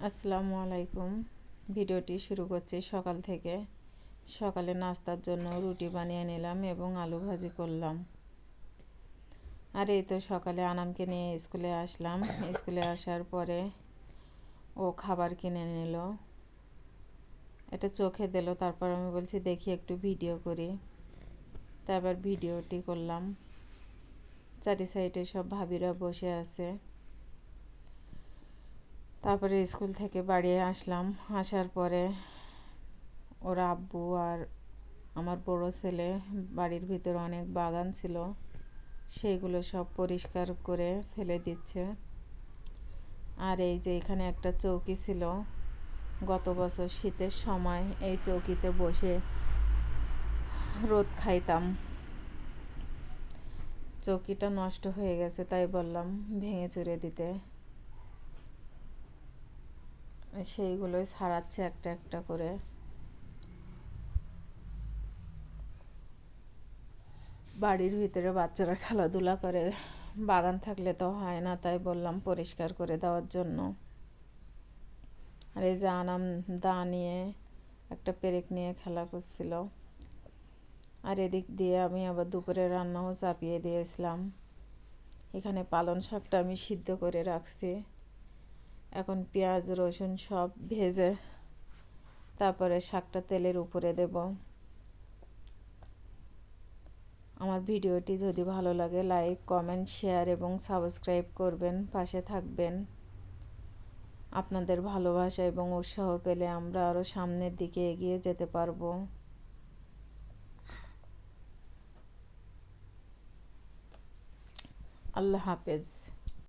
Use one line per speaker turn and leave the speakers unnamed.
আসসালামু আলাইকুম। ভিডিওটি শুরু করছি সকাল থেকে। সকালে নাস্তার জন্য রুটি বানিয়ে নিলাম এবং আলু ভাজি করলাম। আর এই তো সকালে আনামকে নিয়ে স্কুলে আসলাম। স্কুলে আসার পরে ও খাবার কিনে নিল, এটা চোখে দিল। তারপর আমি বলছি দেখি একটু ভিডিও করি। তারপর ভিডিওটি করলাম। চারি সাইডে সব ভাবিরা বসে আছে। তারপরে স্কুল থেকে বাড়ি আসলাম। আসার পরে ওর আব্বু আর আমার বড় ছেলে বাড়ির ভিতরে অনেক বাগান ছিল, সেইগুলো সব পরিষ্কার করে ফেলে দিচ্ছে। আর এই যে এখানে একটা চৌকি ছিল, গত বছর শীতের সময় এই চৌকিতে বসে রোদ খাইতাম। চৌকিটা নষ্ট হয়ে গেছে, তাই বললাম ভেঙে চুরে দিতে। সেইগুলোই ছাড়াচ্ছে একটা একটা করে। বাড়ির ভিতরে বাচ্চারা খেলাধুলা করে, বাগান থাকলে তো হয় না, তাই বললাম পরিষ্কার করে দেওয়ার জন্য। আর এই যে আনাম দা নিয়ে একটা পেরেক নিয়ে খেলা করছিল। আর এদিক দিয়ে আমি আবার দুপুরে রান্নাও চাপিয়ে দিয়েছিলাম। এখানে পালং শাকটা আমি সিদ্ধ করে রাখছি। এখন পেঁয়াজ রসুন সব ভেজে তারপরে শাকটা তেলের উপরে দেব। আমার ভিডিওটি যদি ভালো লাগে লাইক, কমেন্ট, শেয়ার এবং সাবস্ক্রাইব করবেন, পাশে থাকবেন। আপনাদের ভালোবাসা এবং উৎসাহ পেলে আমরা আরও সামনের দিকে এগিয়ে যেতে পারবো। আল্লাহ হাফেজ।